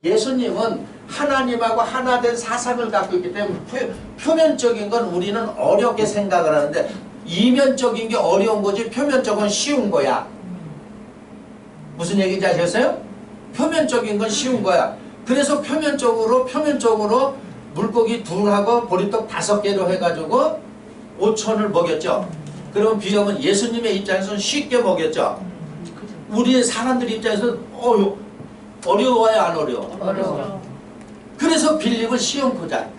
예수님은 하나님하고 하나 된 사상을 갖고 있기 때문에 표면적인 건 우리는 어렵게 생각을 하는데 이면적인 게 어려운 거지 표면적은 쉬운 거야. 무슨 얘기인지 아시겠어요? 표면적인 건 쉬운 거야. 그래서 표면적으로 물고기 둘하고 보리떡 5개로 해가지고 5천을 먹였죠. 그럼 비염은 예수님의 입장에서는 쉽게 먹였죠. 우리 사람들 입장에서는 어려워요, 안 어려워? 어려워. 그래서 빌립은 시험 포자.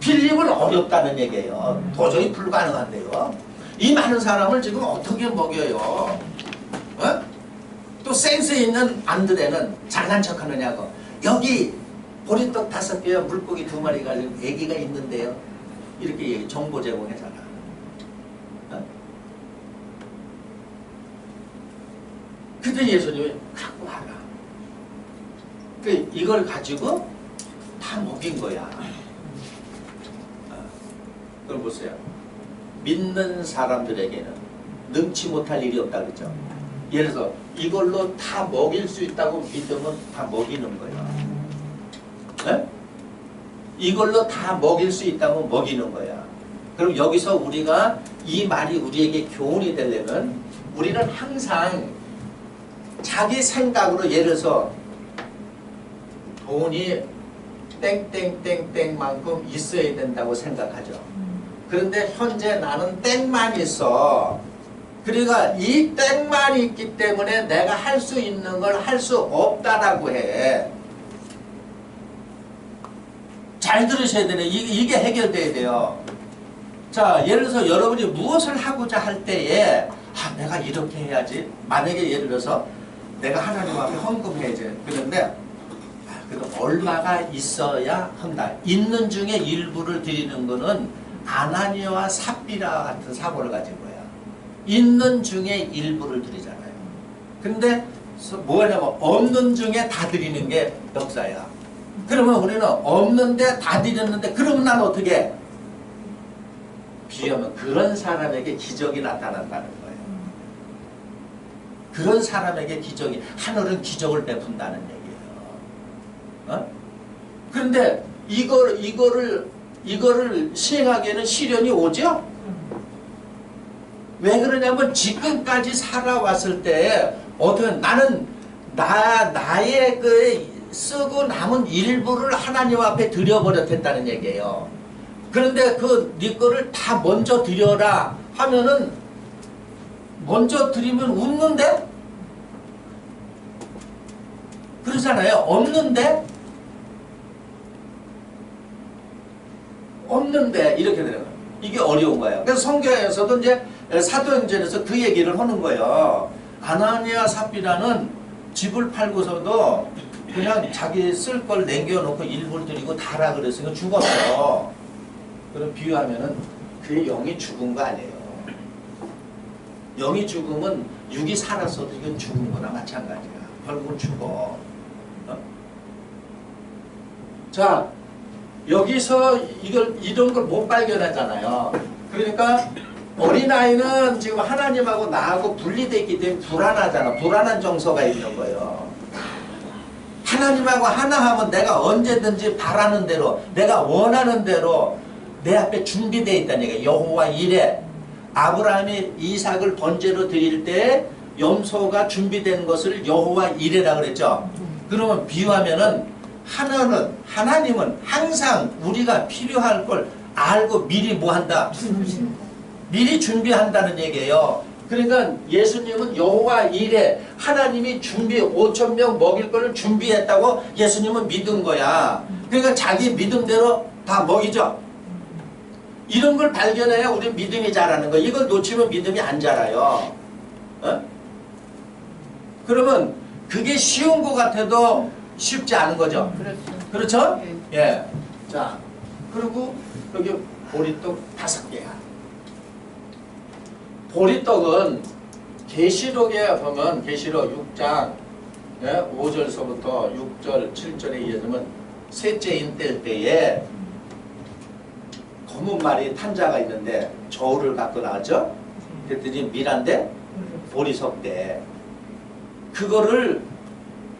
빌립은 어렵다는 얘기예요. 도저히 불가능한데요. 이 많은 사람을 지금 어떻게 먹여요? 어? 또 센스 있는 안드레는 잘난 척하느냐고. 여기 보리떡 5개와 물고기 2마리 가지고 애기가 있는데요. 이렇게 정보 제공하잖아. 어? 근데 예수님이 갖고 와라. 이걸 가지고 다 먹인 거야. 그럼 보세요. 믿는 사람들에게는 능치 못할 일이 없다 그랬죠. 예를 들어서 이걸로 다 먹일 수 있다고 믿으면 다 먹이는 거야. 네? 이걸로 다 먹일 수 있다면 먹이는 거야. 그럼 여기서 우리가 이 말이 우리에게 교훈이 되려면 우리는 항상 자기 생각으로 예를 들어서 돈이 땡땡땡땡만큼 있어야 된다고 생각하죠. 그런데 현재 나는 땡만 있어. 그러니까 이 땡만 있기 때문에 내가 할 수 있는 걸 할 수 없다라고 해. 잘 들으셔야 되네. 이게 해결돼야 돼요. 자, 예를 들어서 여러분이 무엇을 하고자 할 때에 내가 이렇게 해야지. 만약에 예를 들어서 내가 하나님 앞에 헌금해야지. 그런데 그래도 얼마가 있어야 한다. 있는 중에 일부를 드리는 거는 아나니아와 삽비라 같은 사고를 가진 거야. 있는 중에 일부를 드리잖아요. 근데 뭐냐면 없는 중에 다 드리는 게 역사야. 그러면 우리는 없는데 다 드렸는데 그러면 난 어떻게 해? 비하면 그런 사람에게 기적이 나타난다는 거예요. 그런 사람에게 기적이, 하늘은 기적을 베푼다는 얘기예요. 어? 그런데 이거를 시행하기에는 시련이 오죠? 왜 그러냐면 지금까지 살아왔을 때 어떻게 나는 나의 그 쓰고 남은 일부를 하나님 앞에 드려버렸다는 얘기예요. 그런데 네 거를 다 먼저 드려라 하면은 먼저 드리면 웃는데? 그러잖아요. 없는데 이렇게 되는 거예요. 이게 어려운 거예요. 그래서 성경에서도 이제 사도행전에서 그 얘기를 하는 거예요. 아나니아 삽비라는 집을 팔고서도 그냥 자기 쓸 걸 남겨놓고 일부를 드리고 다라 그랬으니까 죽었어. 그럼 비유하면은 그의 영이 죽은 거 아니에요. 영이 죽으면 육이 살았어도 이건 죽은 거나 마찬가지야. 결국은 죽어. 어? 자, 여기서 이런 걸 못 발견하잖아요. 그러니까 어린아이는 지금 하나님하고 나하고 분리되어 있기 때문에 불안하잖아. 불안한 정서가 있는 거예요. 하나님하고 하나하면 내가 언제든지 바라는 대로, 내가 원하는 대로 내 앞에 준비되어 있다는 얘기예요. 여호와 이레. 아브라함이 이삭을 번제로 드릴 때 염소가 준비된 것을 여호와 이레라 그랬죠. 그러면 비유하면은 하나님은 항상 우리가 필요할 걸 알고 미리 뭐 한다? 미리 준비한다는 얘기예요. 그러니까 예수님은 여호와 이레, 하나님이 5,000명 먹일 거를 준비했다고 예수님은 믿은 거야. 그러니까 자기 믿음대로 다 먹이죠. 이런 걸 발견해야 우리 믿음이 자라는 거야. 이걸 놓치면 믿음이 안 자라요. 어? 그러면 그게 쉬운 것 같아도 쉽지 않은 거죠. 그렇죠? 예. 예. 자, 그리고 여기 보리떡 5개야. 보리떡은 계시록에 보면 계시록 6장 5절서부터 6절 7절에 이어지면 셋째인 뗄 때에 검은 말이 탄자가 있는데 저울을 갖고 나왔죠. 그랬더니 미란데 보리석대. 그거를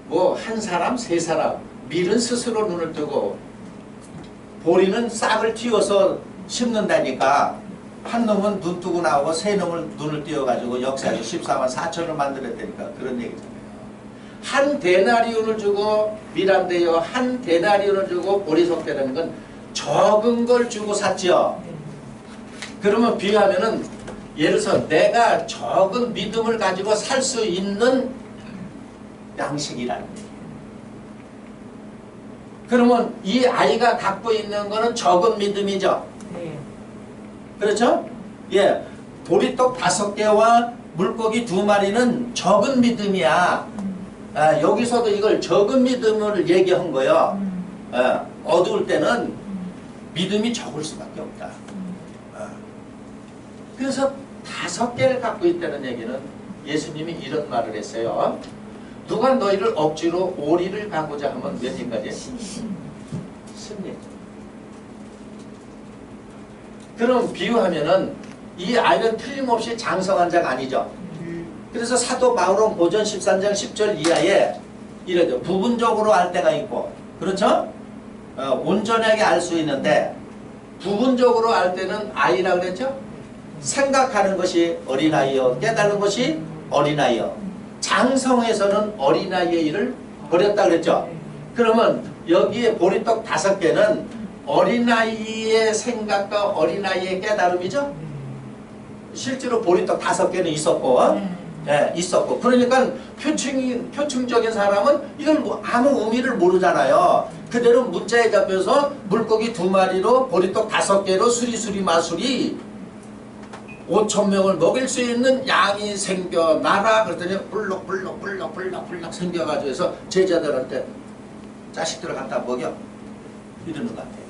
뭐 한 사람, 세 사람 밀은 스스로 눈을 뜨고 보리는 싹을 틔워서 심는다니까 한 놈은 눈 뜨고 나오고 세 놈을 눈을 띄워가지고 역사에서 14만 4천을 만들었다니까 그런 얘기잖아요. 한 데나리온을 주고 밀한데요. 한 데나리온을 주고 보리 속되는 건 적은 걸 주고 샀죠. 그러면 비유하면은 예를 들어서 내가 적은 믿음을 가지고 살 수 있는 양식이라는 거예요. 그러면 이 아이가 갖고 있는 거는 적은 믿음이죠. 그렇죠? 예, 보리떡 5개와 물고기 2마리는 적은 믿음이야. 여기서도 이걸 적은 믿음을 얘기한 거예요. 어두울 때는 믿음이 적을 수밖에 없다. 그래서 5개를 갖고 있다는 얘기는 예수님이 이런 말을 했어요. 누가 너희를 억지로 오리를 가고자 하면 몇 인까지? 승리. 그럼 비유하면은 이 아이는 틀림없이 장성한 자가 아니죠. 그래서 사도 바울은 고전 13장 10절 이하에 이래죠. 부분적으로 알 때가 있고, 그렇죠? 온전하게 알 수 있는데 부분적으로 알 때는 아이라 그랬죠? 생각하는 것이 어린아이여 깨달는 것이 어린아이여 장성에서는 어린아이의 일을 버렸다 그랬죠? 그러면 여기에 보리떡 5개는 어린아이의 생각과 어린아이의 깨달음이죠? 실제로 보리떡 5개는 있었고 있었고 그러니까 표층적인 사람은 이걸 뭐 아무 의미를 모르잖아요. 그대로 문자에 잡혀서 물고기 2마리로 보리떡 5개로 수리수리 마술이 5,000명을 먹일 수 있는 양이 생겨나라 그랬더니 불럭불럭 생겨가지고 해서 제자들한테 자식들을 갖다 먹여 이러는 것 같아요.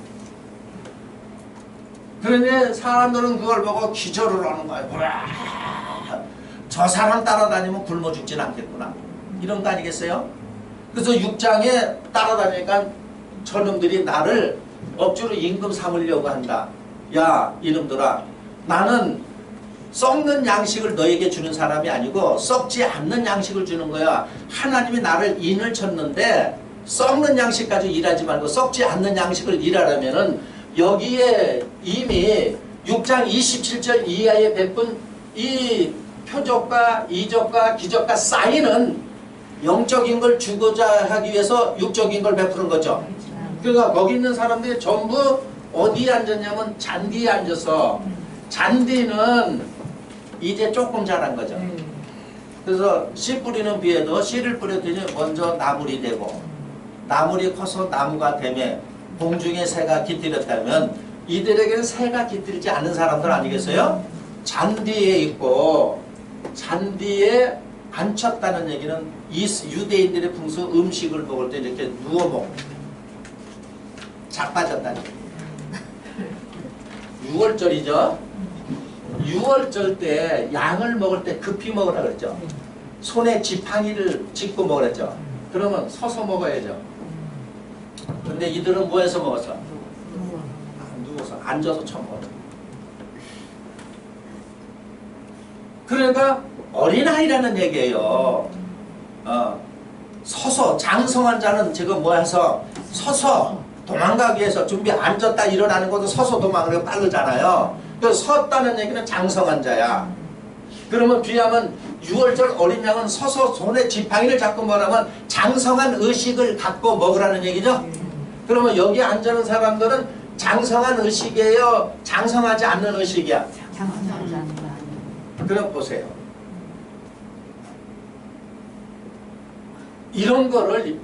그런데 사람들은 그걸 보고 기절을 하는 거예요. 저 사람 따라다니면 굶어 죽진 않겠구나 이런 거 아니겠어요? 그래서 6장에 따라다니니까 저놈들이 나를 억지로 임금 삼으려고 한다. 야 이놈들아 나는 썩는 양식을 너에게 주는 사람이 아니고 썩지 않는 양식을 주는 거야. 하나님이 나를 인을 쳤는데 썩는 양식 가지고 일하지 말고 썩지 않는 양식을 일하려면은 여기에 이미 6장 27절 이하에 베푼 이 표적과 이적과 기적과 사인은 영적인 걸 주고자 하기 위해서 육적인 걸 베푸는 거죠. 그러니까 거기 있는 사람들이 전부 어디에 앉았냐면 잔디에 앉아서 잔디는 이제 조금 자란 거죠. 그래서 씨 뿌리는 비에도 씨를 뿌렸더니 먼저 나물이 되고 나물이 커서 나무가 되며 공중에 새가 깃들였다면 이들에게는 새가 깃들지 않는 사람들 아니겠어요? 잔디에 있고 잔디에 앉혔다는 얘기는 이 유대인들의 풍수 음식을 먹을 때 이렇게 누워 먹고 자빠졌다는 얘기예요. 6월절이죠. 6월절 때 양을 먹을 때 급히 먹으라 그랬죠. 손에 지팡이를 짚고 먹으랬죠. 그러면 서서 먹어야죠. 근데 이들은 뭐해서 먹었어? 누워서 앉아서 처먹어. 그러니까 어린아이라는 얘기예요. 서서 장성한 자는 지금 뭐해서 서서 도망가기 위해서 준비 앉았다 일어나는 것도 서서 도망가기가 빠르잖아요. 그래서 섰다는 얘기는 장성한 자야. 그러면 비하면 6월절 어린 양은 서서 손에 지팡이를 잡고 뭐라면 장성한 의식을 갖고 먹으라는 얘기죠. 그러면 여기 앉는 사람들은 장성한 의식이에요? 장성하지 않는 의식이야? 장성하지 않는 거 아니에요. 그럼 보세요. 이런 거를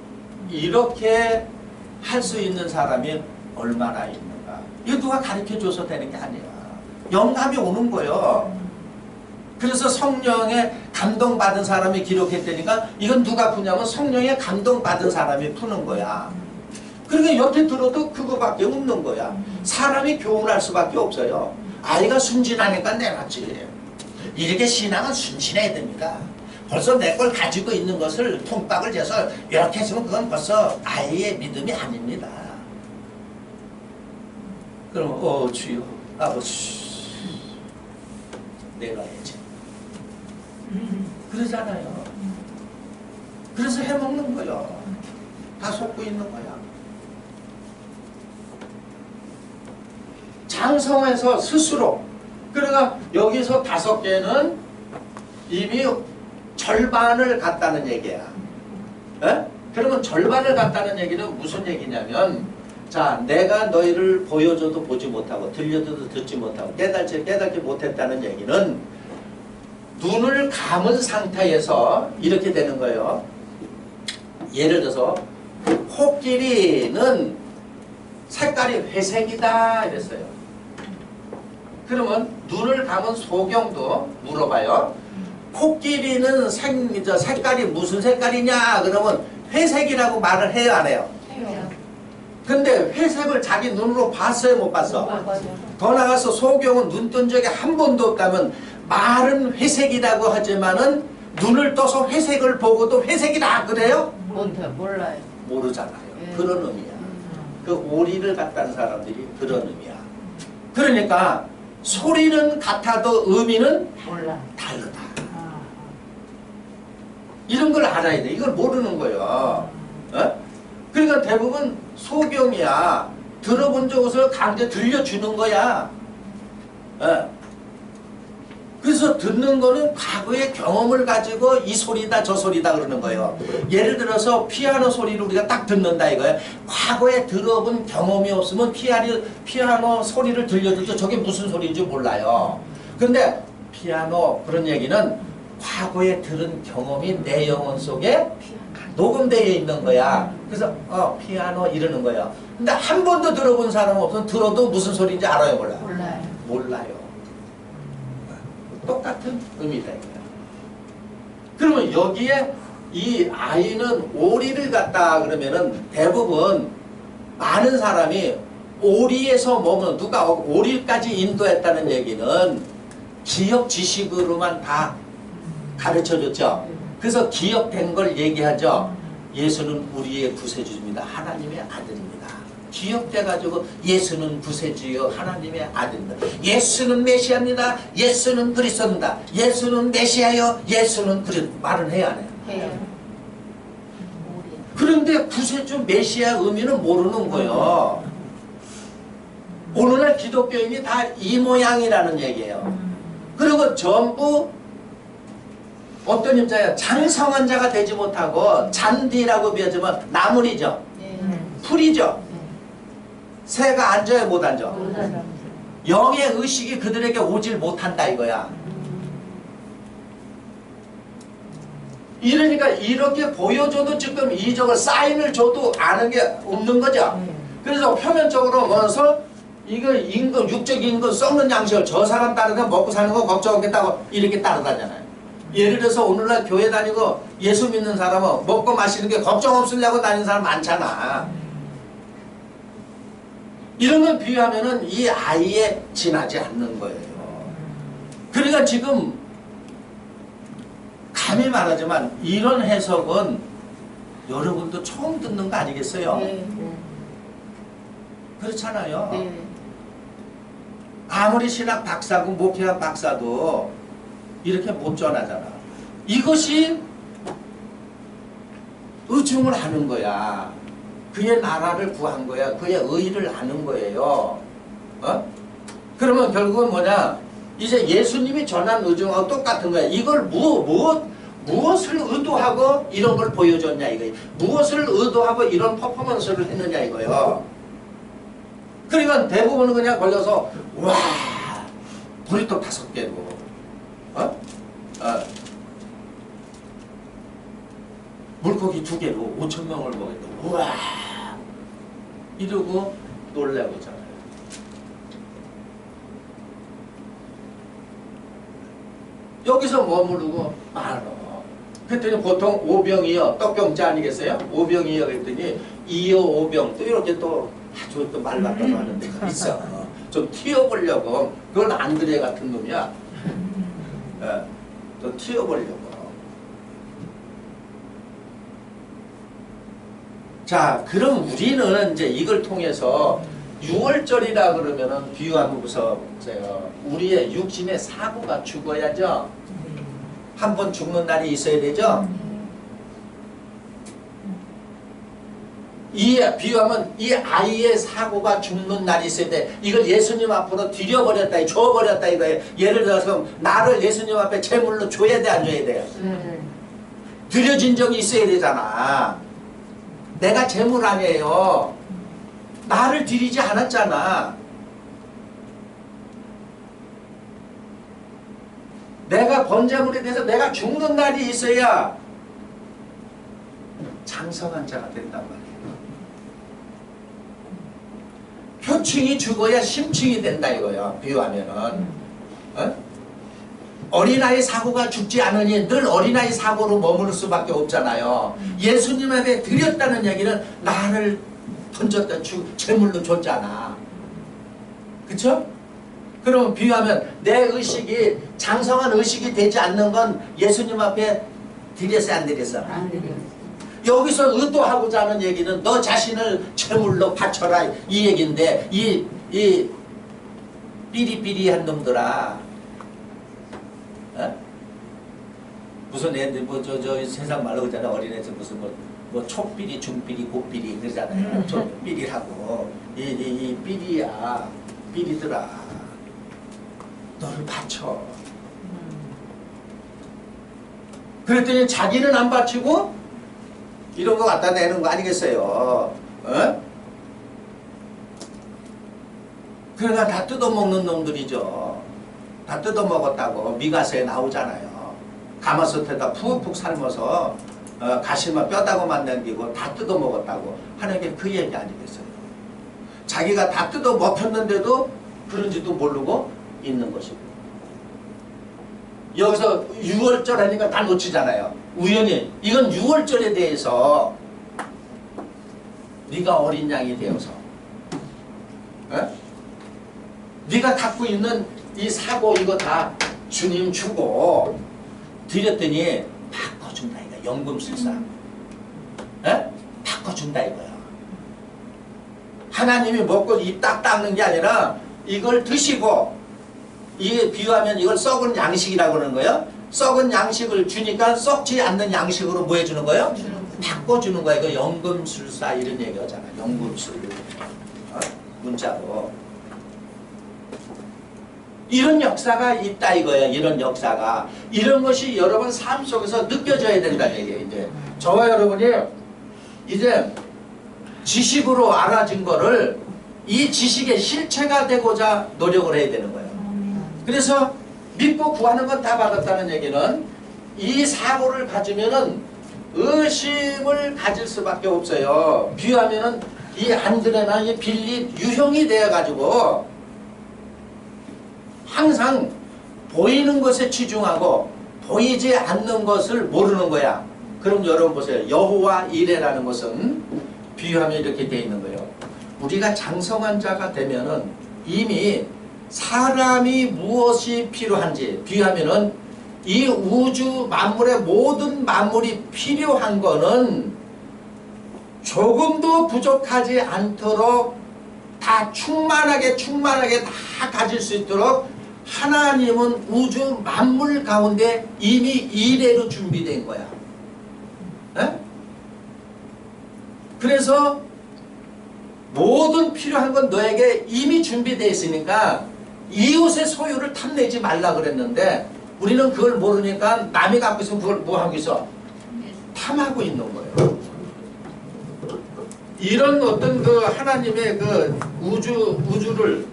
이렇게 할 수 있는 사람이 얼마나 있는가. 이거 누가 가르쳐줘서 되는 게 아니야. 영감이 오는 거예요. 그래서 성령에 감동받은 사람이 기록했다니까 이건 누가 푸냐면 성령에 감동받은 사람이 푸는 거야. 그러니까 옆에 들어도 그거밖에 없는 거야. 사람이 교훈할 수밖에 없어요. 아이가 순진하니까 내놨지. 이렇게 신앙은 순진해야 됩니다. 벌써 내 걸 가지고 있는 것을 통박을 재서 이렇게 했으면 그건 벌써 아이의 믿음이 아닙니다. 그럼 주여 아버지 내놔야지. 그러잖아요. 그래서 해먹는 거예요. 다 속고 있는 거야. 장성해서 스스로. 그러니까 여기서 5개는 이미 절반을 갔다는 얘기야. 에? 그러면 절반을 갔다는 얘기는 무슨 얘기냐면, 자, 내가 너희를 보여줘도 보지 못하고 들려줘도 듣지 못하고 깨닫지 못했다는 얘기는 눈을 감은 상태에서 이렇게 되는 거예요. 예를 들어서 코끼리는 색깔이 회색이다 이랬어요. 그러면 눈을 감은 소경도 물어봐요. 코끼리는 색깔이 무슨 색깔이냐? 그러면 회색이라고 말을 해요, 안 해요? 해요. 근데 회색을 자기 눈으로 봤어요, 못 봤어? 더 나가서 소경은 눈 뜬 적이 한 번도 없다면 말은 회색이라고 하지만은 눈을 떠서 회색을 보고도 회색이다 그래요? 몰라요. 모르잖아요. 예. 그런 의미야. 그 오리를 갖다는 사람들이 그런 의미야. 그러니까 소리는 같아도 의미는 몰라. 다르다. 이런 걸 알아야 돼. 이걸 모르는 거예요. 어? 그러니까 대부분 소경이야. 들어본 적을 강제 들려주는 거야. 어? 그래서 듣는 거는 과거의 경험을 가지고 이 소리다 저 소리다 그러는 거예요. 예를 들어서 피아노 소리를 우리가 딱 듣는다 이거예요. 과거에 들어본 경험이 없으면 피아노 소리를 들려줘도 저게 무슨 소리인지 몰라요. 근데 피아노 그런 얘기는 과거에 들은 경험이 내 영혼 속에 녹음되어 있는 거야. 그래서 피아노 이러는 거야. 근데 한 번도 들어본 사람 없으면 들어도 무슨 소리인지 알아요, 몰라요? 몰라요. 몰라요. 똑같은 의미다 이거야. 그러면 여기에 이 아이는 오리를 갖다 그러면은 대부분 많은 사람이 오리에서 머무는 누가 오리까지 인도했다는 얘기는 기억 지식으로만 다 가르쳐줬죠. 그래서 기억된 걸 얘기하죠. 예수는 우리의 구세주입니다. 하나님의 아들입니다. 기억돼가지고 예수는 구세주요 하나님의 아들입니다. 예수는 메시아입니다. 예수는 그리스도입니다. 예수는 메시아요. 예수는 그리스도 말은 해야 안 해요? 해요. 그런데 구세주 메시아 의미는 모르는 거예요. 오늘날 기독교인이 다 이 모양이라는 얘기예요. 그리고 전부 어떤 임자예요? 장성한 자가 되지 못하고 잔디라고 비하지만 나물이죠. 풀이죠. 새가 앉아요, 못 앉아? 영의 의식이 그들에게 오질 못한다 이거야. 이러니까 이렇게 보여줘도 지금 이적을 사인을 줘도 아는 게 없는 거죠. 그래서 표면적으로 뭐서 이거 임금, 육적 임금 썩는 양식을 저 사람 따르면 먹고 사는 거 걱정 없겠다고 이렇게 따르다잖아요. 예를 들어서 오늘날 교회 다니고 예수 믿는 사람은 먹고 마시는 게 걱정 없으려고 다니는 사람 많잖아. 이런 걸 비유하면은 이 아이에 지나지 않는 거예요. 그러니까 지금 감히 말하지만 이런 해석은 여러분도 처음 듣는 거 아니겠어요? 네. 그렇잖아요. 네. 아무리 신학 박사고 목회학 박사도 이렇게 못 전하잖아. 이것이 의중을 하는 거야. 그의 나라를 구한 거야. 그의 의를 아는 거예요. 어? 그러면 결국은 뭐냐? 이제 예수님이 전한 의중하고 똑같은 거야. 이걸 무엇을 의도하고 이런 걸 보여줬냐 이거예요. 무엇을 의도하고 이런 퍼포먼스를 했느냐 이거예요. 그러니까 대부분은 그냥 걸려서 와 브리또 5개로 물고기 2개로 5,000명을 먹였다. 우와 이러고 놀라고잖아요. 여기서 머무르고 말어. 그랬더니 보통 오병이어 떡경자 아니겠어요? 오병이어 그랬더니 이어 오병 또 이렇게 또 아주 또 말 바꿔서 하는 데가 있어. 좀 튀어보려고. 그건 안드레 같은 놈이야. 예, 좀 튀어보려고. 자, 그럼 우리는 이제 이걸 통해서 6월절이라 그러면은 비유하면 보세요. 우리의 육신의 사고가 죽어야죠. 한 번 죽는 날이 있어야 되죠. 비유하면 이 아이의 사고가 죽는 날이 있어야 돼. 이걸 예수님 앞으로 드려버렸다, 줘버렸다 이거예요. 예를 들어서 나를 예수님 앞에 제물로 줘야 돼, 안 줘야 돼요? 드려진 적이 있어야 되잖아. 내가 제물 아니에요. 나를 드리지 않았잖아. 내가 번제물이 돼서 내가 죽는 날이 있어야 장성한 자가 된단 말이에요. 표층이 죽어야 심층이 된다 이거야. 비유하면은 어린아이 사고가 죽지 않으니 늘 어린아이 사고로 머무를 수밖에 없잖아요. 예수님에게 드렸다는 얘기는 나를 던졌다 제물로 줬잖아. 그쵸? 그럼 비유하면 내 의식이 장성한 의식이 되지 않는 건 예수님 앞에 드렸어요, 안 드렸어? 안 드렸어. 여기서 의도하고자 하는 얘기는 너 자신을 제물로 바쳐라 이 얘기인데 이 삐리삐리한 놈들아, 무슨 애들 저 세상 말로 그러잖아. 어린애들 무슨 뭐 촉비리, 중비리, 고비리 그러잖아요. 촉비리라고 이 삐리야, 삐리들아, 너를 바쳐. 그랬더니 자기는 안 바치고 이런 거 갖다 내는 거 아니겠어요? 그러니까 다 뜯어먹는 놈들이죠. 다 뜯어먹었다고 미가서에 나오잖아요. 가마솥에다 푹푹 삶아서 가시만 뼈다구만 남기고 다 뜯어먹었다고 하는 게 그 얘기 아니겠어요? 자기가 다 뜯어먹혔는데도 그런지도 모르고 있는 것이고. 여기서 6월절 하니까 다 놓치잖아요. 우연히. 이건 6월절에 대해서 네가 어린 양이 되어서 네가 갖고 있는 이 사고 이거 다 주님 주고 드렸더니 바꿔준다 이거야. 연금술사. 바꿔준다 이거야. 하나님이 먹고 입 딱 닦는 게 아니라 이걸 드시고, 이게 비유하면 이걸 썩은 양식이라고 그러는 거예요. 썩은 양식을 주니까 썩지 않는 양식으로 뭐 해주는 거예요? 바꿔주는 거야. 이거 연금술사 이런 얘기하잖아. 연금술. 문자로. 이런 역사가 있다 이거예요. 이런 역사가. 이런 것이 여러분 삶 속에서 느껴져야 된다는 얘기예요. 이제 저와 여러분이 이제 지식으로 알아진 거를 이 지식의 실체가 되고자 노력을 해야 되는 거예요. 그래서 믿고 구하는 건 다 받았다는 얘기는 이 사고를 가지면은 의심을 가질 수밖에 없어요. 비유하면은 이 안드레나 이 빌립 유형이 되어가지고 항상 보이는 것에 치중하고 보이지 않는 것을 모르는 거야. 그럼 여러분 보세요. 여호와 이레라는 것은 비유하면 이렇게 되어 있는 거예요. 우리가 장성한 자가 되면은 이미 사람이 무엇이 필요한지, 비유하면은 이 우주 만물의 모든 만물이 필요한 거는 조금도 부족하지 않도록 다 충만하게 다 가질 수 있도록 하나님은 우주 만물 가운데 이미 이래로 준비된 거야. 그래서 모든 필요한 건 너에게 이미 준비되어 있으니까 이웃의 소유를 탐내지 말라 그랬는데 우리는 그걸 모르니까 남이 갖고 있으면 그걸 뭐 하고 있어? 탐하고 있는 거예요. 이런 어떤 그 하나님의 그 우주를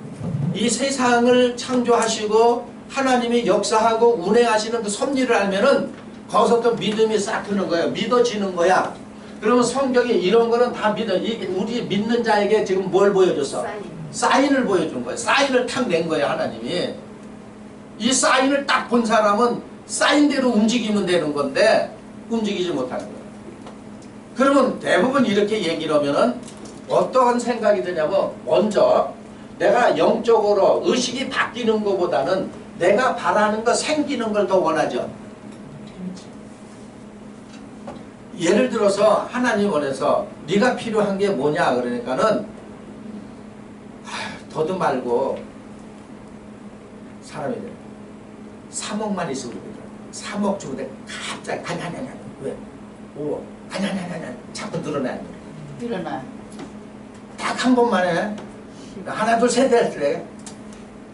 이 세상을 창조하시고 하나님이 역사하고 운행하시는 그 섭리를 알면은 거기서부터 믿음이 싹 트는 거예요. 믿어지는 거야. 그러면 성경이 이런 거는 다 우리 믿는 자에게 지금 뭘 보여줬어? 사인을 보여준 거예요. 사인을 탁 낸 거예요, 하나님이. 이 사인을 딱 본 사람은 사인대로 움직이면 되는 건데 움직이지 못하는 거예요. 그러면 대부분 이렇게 얘기를 하면은 어떠한 생각이 드냐면 먼저 내가 영적으로 의식이 바뀌는 것보다는 내가 바라는 거 생기는 걸 더 원하죠. 예를 들어서 하나님 원해서 네가 필요한 게 뭐냐 그러니까는 더도 말고 사람이 3억만 있으면 되거든. 3억 주고 갑자기 아니 왜? 5억 아니 자꾸 늘어나야 돼. 일어나. 한 번만 해. 하나 둘 셋 했래.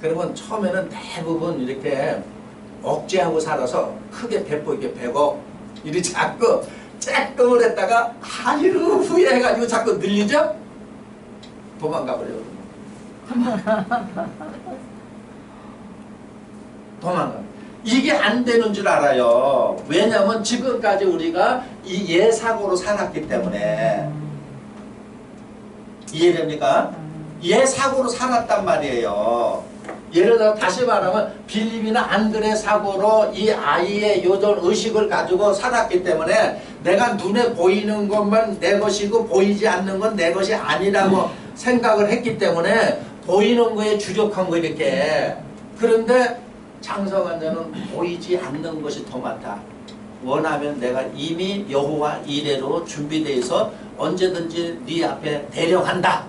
그러면 처음에는 대부분 이렇게 억제하고 살아서 크게 배포있게 배고 이리 자꾸 쬐끔을 했다가 하루 후에 해가지고 자꾸 늘리죠? 도망가 버려요. 도망가. 이게 안 되는 줄 알아요. 왜냐하면 지금까지 우리가 이 예사고로 살았기 때문에. 이해됩니까? 예사고로 살았단 말이에요. 예를 들어 다시 말하면 빌립이나 안드레 사고로 이 아이의 요전 의식을 가지고 살았기 때문에 내가 눈에 보이는 것만 내 것이고 보이지 않는 건 내 것이 아니라고 생각을 했기 때문에 보이는 거에 주력한 거 이렇게. 그런데 장성환자는 보이지 않는 것이 더 많다. 원하면 내가 이미 여호와 이레로 준비되어 있어 언제든지 네 앞에 대령한다.